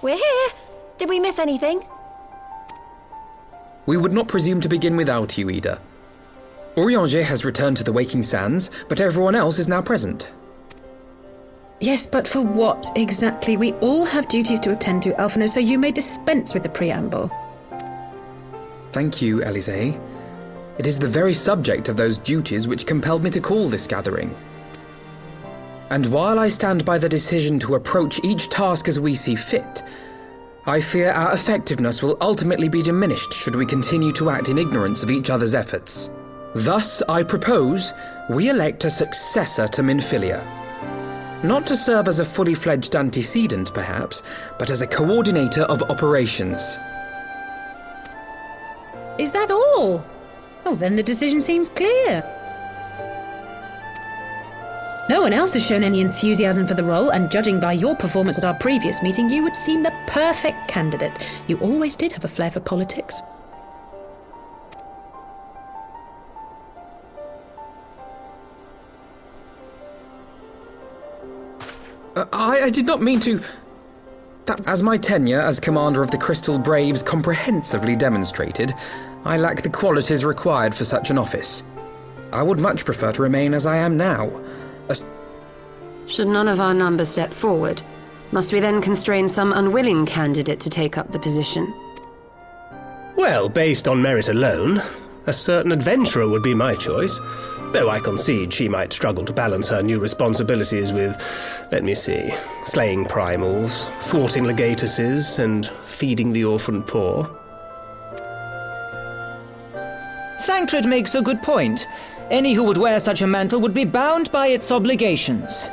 We're here! Did we miss anything? We would not presume to begin without you, Ida. Urianger has returned to the Waking Sands, but everyone else is now present. Yes, but for what exactly? We all have duties to attend to, Alphino, so you may dispense with the preamble. Thank you, Elise. It is the very subject of those duties which compelled me to call this gathering. And while I stand by the decision to approach each task as we see fit, I fear our effectiveness will ultimately be diminished should we continue to act in ignorance of each other's efforts. Thus, I propose we elect a successor to Minfilia. Not to serve as a fully fledged antecedent, perhaps, but as a coordinator of operations. Is that all? Oh, then the decision seems clear. No one else has shown any enthusiasm for the role, and judging by your performance at our previous meeting, you would seem the perfect candidate. You always did have a flair for politics. I did not mean to... As my tenure as commander of the Crystal Braves comprehensively demonstrated, I lack the qualities required for such an office. I would much prefer to remain as I am now. Should none of our numbers step forward, must we then constrain some unwilling candidate to take up the position? Well, based on merit alone, a certain adventurer would be my choice. Though I concede she might struggle to balance her new responsibilities with, let me see, slaying primals, thwarting legatuses, and feeding the orphan poor. Thancred makes a good point. Any who would wear such a mantle would be bound by its obligations.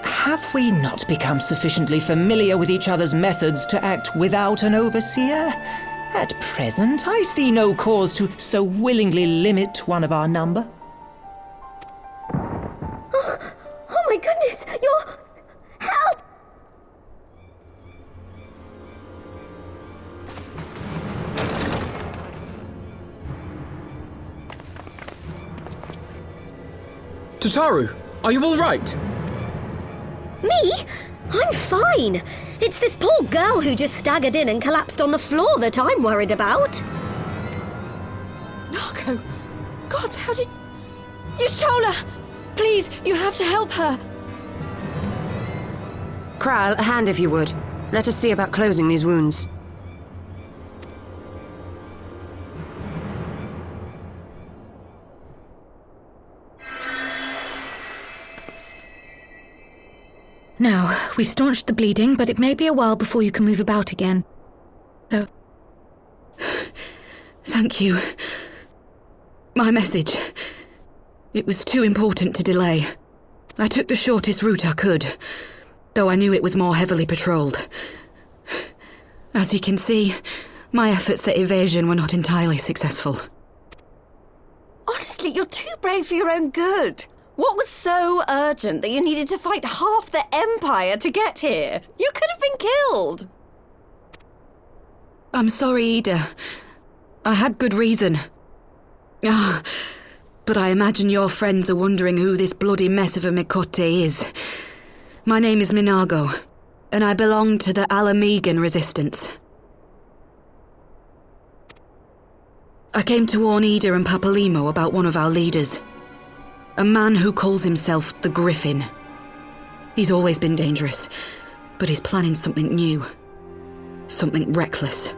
Have we not become sufficiently familiar with each other's methods to act without an overseer? At present, I see no cause to so willingly limit one of our number. Oh my goodness! You're... Help! Tataru, are you all right? Me? I'm fine. It's this poor girl who just staggered in and collapsed on the floor that I'm worried about. Narco! God, how did... Yashola! Please, you have to help her! Kral, a hand if you would. Let us see about closing these wounds. Now, we've staunched the bleeding, but it may be a while before you can move about again. So... Thank you. My message. It was too important to delay. I took the shortest route I could, though I knew it was more heavily patrolled. As you can see, my efforts at evasion were not entirely successful. Honestly, you're too brave for your own good. What was so urgent that you needed to fight half the Empire to get here? You could have been killed. I'm sorry, Ida. I had good reason. But I imagine your friends are wondering who this bloody mess of a Mikote is. My name is Minago, and I belong to the Alamegan Resistance. I came to warn Ida and Papalimo about one of our leaders. A man who calls himself the Griffin. He's always been dangerous, but he's planning something new. Something reckless.